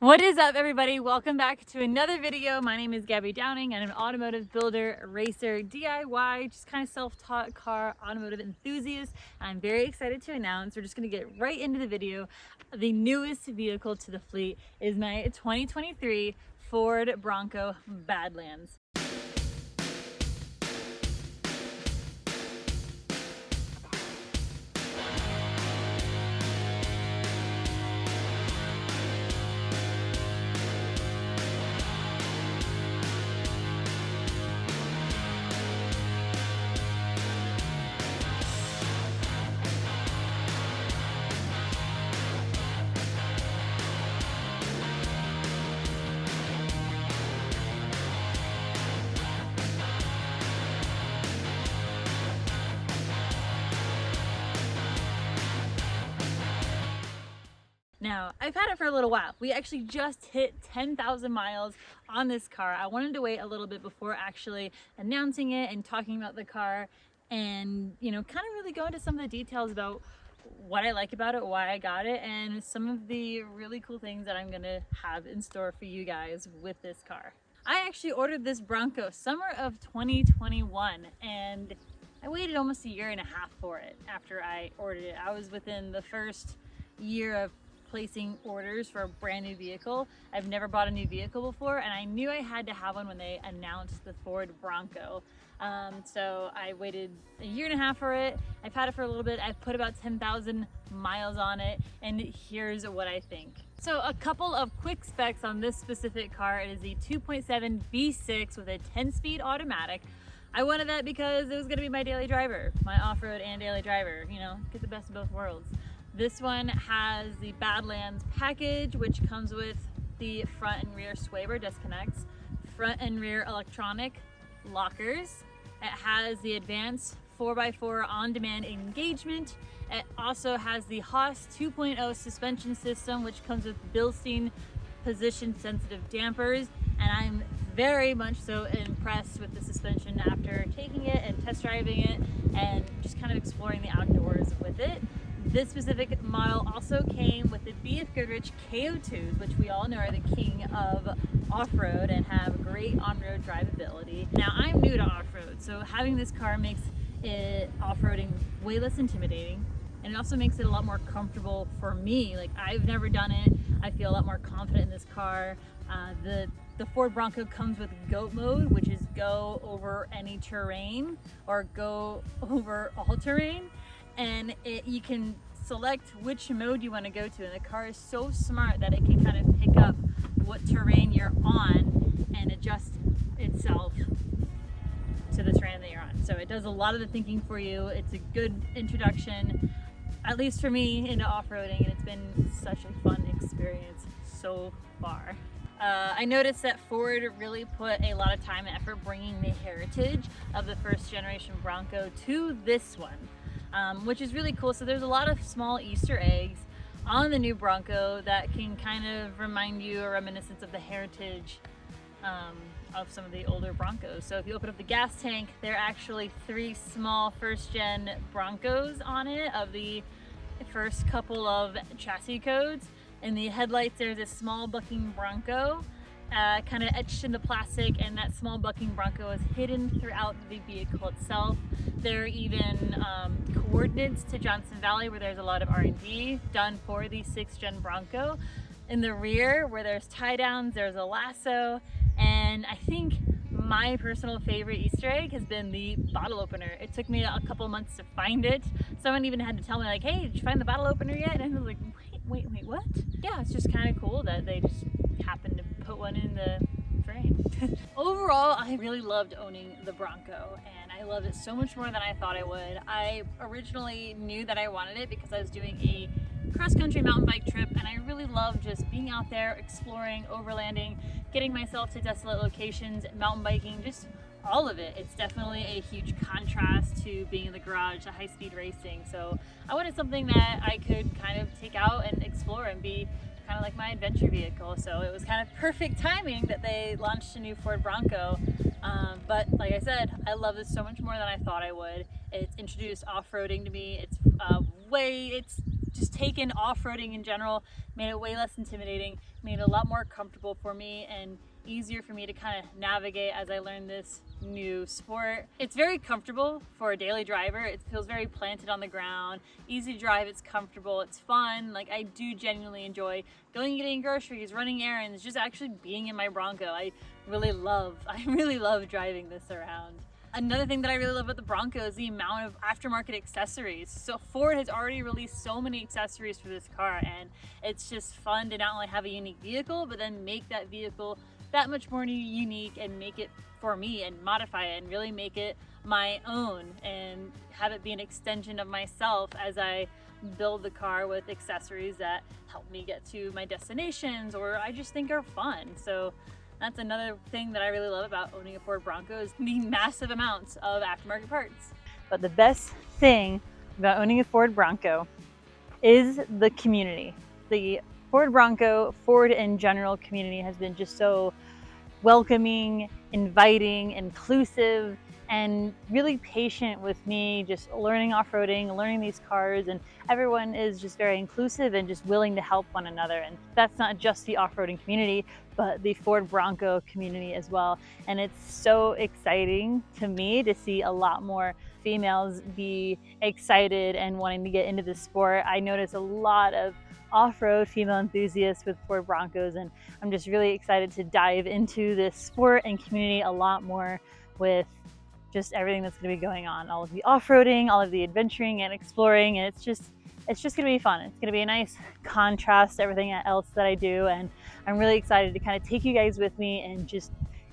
What is up, everybody? Welcome back to another video. My name is Gabby Downing. I'm an automotive builder, racer, DIY, just kind of self-taught car automotive enthusiast. I'm very excited to announce, we're just going to get right into the video. The newest vehicle to the fleet is my 2023 Ford Bronco Badlands. Now, I've had it for a little while. We actually just hit 10,000 miles on this car. I wanted to wait a little bit before actually announcing it and talking about the car and, kind of really go into some of the details about what I like about it, why I got it, and some of the really cool things that I'm gonna have in store for you guys with this car. I actually ordered this Bronco summer of 2021, and I waited almost a year and a half for it after I ordered it. I was within the first year of placing orders for a brand new vehicle. I've never bought a new vehicle before, and I knew I had to have one when they announced the Ford Bronco. So I waited a year and a half for it. I've had it for a little bit. I've put about 10,000 miles on it, and here's what I think. So a couple of quick specs on this specific car. It is a 2.7 V6 with a 10-speed automatic. I wanted that because it was gonna be my daily driver, my off-road and daily driver, get the best of both worlds. This one has the Badlands package, which comes with the front and rear sway bar disconnects, front and rear electronic lockers. It has the advanced 4x4 on-demand engagement. It also has the Haas 2.0 suspension system, which comes with Bilstein position-sensitive dampers, and I'm very much so impressed with the suspension after taking it and test driving it and just kind of exploring the outdoors with it. This specific model also came with the BF Goodrich KO2s, which we all know are the king of off-road and have great on-road drivability. Now, I'm new to off-road, so having this car makes it off-roading way less intimidating, and it also makes it a lot more comfortable for me. Like, I've never done it. I feel a lot more confident in this car. The Ford Bronco comes with GOAT mode, which is go over any terrain or go over all terrain. And you can select which mode you want to go to, and the car is so smart that it can kind of pick up what terrain you're on and adjust itself to the terrain that you're on. So it does a lot of the thinking for you. It's a good introduction, at least for me, into off-roading, and it's been such a fun experience so far. I noticed that Ford really put a lot of time and effort bringing the heritage of the first generation Bronco to this one. Which is really cool. So there's a lot of small Easter eggs on the new Bronco that can kind of remind you a reminiscence of the heritage of some of the older Broncos. So if you open up the gas tank, there are actually 3 small first-gen Broncos on it of the first couple of chassis codes. In the headlights, there's a small bucking Bronco kind of etched in the plastic, and that small bucking Bronco is hidden throughout the vehicle itself. There are even coordinates to Johnson Valley, where there's a lot of R&D done for the 6th gen Bronco. In the rear, where there's tie downs, there's a lasso, and I think my personal favorite Easter egg has been the bottle opener. It took me a couple months to find it. Someone even had to tell me, like, hey, did you find the bottle opener yet? And I was like, wait, what? Yeah, it's just kind of cool that they just happened to put one in the frame. Overall, I really loved owning the Bronco, and I loved it so much more than I thought I would. I originally knew that I wanted it because I was doing a cross-country mountain bike trip, and I really loved just being out there, exploring, overlanding, getting myself to desolate locations, mountain biking, just all of it. It's definitely a huge contrast to being in the garage, the high-speed racing. So I wanted something that I could kind of take out and explore and be kind of like my adventure vehicle. So it was kind of perfect timing that they launched a new Ford Bronco. But like I said, I love this so much more than I thought I would. It's introduced off-roading to me. It's just taken off-roading in general, made it way less intimidating, made it a lot more comfortable for me and easier for me to kind of navigate as I learn this new sport. It's very comfortable for a daily driver. It feels very planted on the ground, easy to drive, it's comfortable, it's fun. Like, I do genuinely enjoy going and getting groceries, running errands, just actually being in my Bronco. I really love driving this around. Another thing that I really love about the Bronco is the amount of aftermarket accessories. So Ford has already released so many accessories for this car, and it's just fun to not only have a unique vehicle, but then make that vehicle that much more unique and make it for me and modify it and really make it my own and have it be an extension of myself as I build the car with accessories that help me get to my destinations or I just think are fun. So that's another thing that I really love about owning a Ford Bronco is the massive amounts of aftermarket parts. But the best thing about owning a Ford Bronco is the community. The Ford Bronco, Ford in general community has been just so welcoming, inviting, inclusive, and really patient with me just learning off-roading, learning these cars, and everyone is just very inclusive and just willing to help one another. And that's not just the off-roading community, but the Ford Bronco community as well. And it's so exciting to me to see a lot more females be excited and wanting to get into this sport. I notice a lot of off-road female enthusiasts with Ford Broncos, and I'm just really excited to dive into this sport and community a lot more with just everything that's going to be going on, all of the off-roading, all of the adventuring and exploring, and it's just going to be fun. It's going to be a nice contrast to everything else that I do, and I'm really excited to kind of take you guys with me and just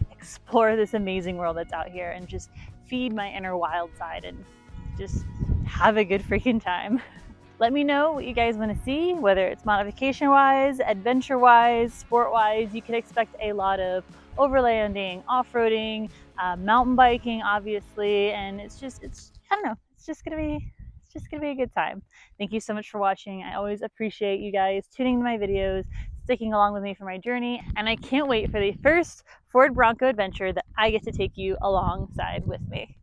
explore this amazing world that's out here and just feed my inner wild side and just have a good freaking time. Let me know what you guys want to see, whether it's modification-wise, adventure-wise, sport-wise. You can expect a lot of overlanding, off-roading, mountain biking, obviously, and I don't know, it's just gonna be a good time. Thank you so much for watching. I always appreciate you guys tuning into my videos, sticking along with me for my journey, and I can't wait for the first Ford Bronco adventure that I get to take you alongside with me.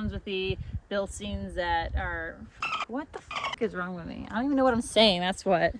With the build scenes that are, what the fuck is wrong with me? I don't even know what I'm saying, that's what.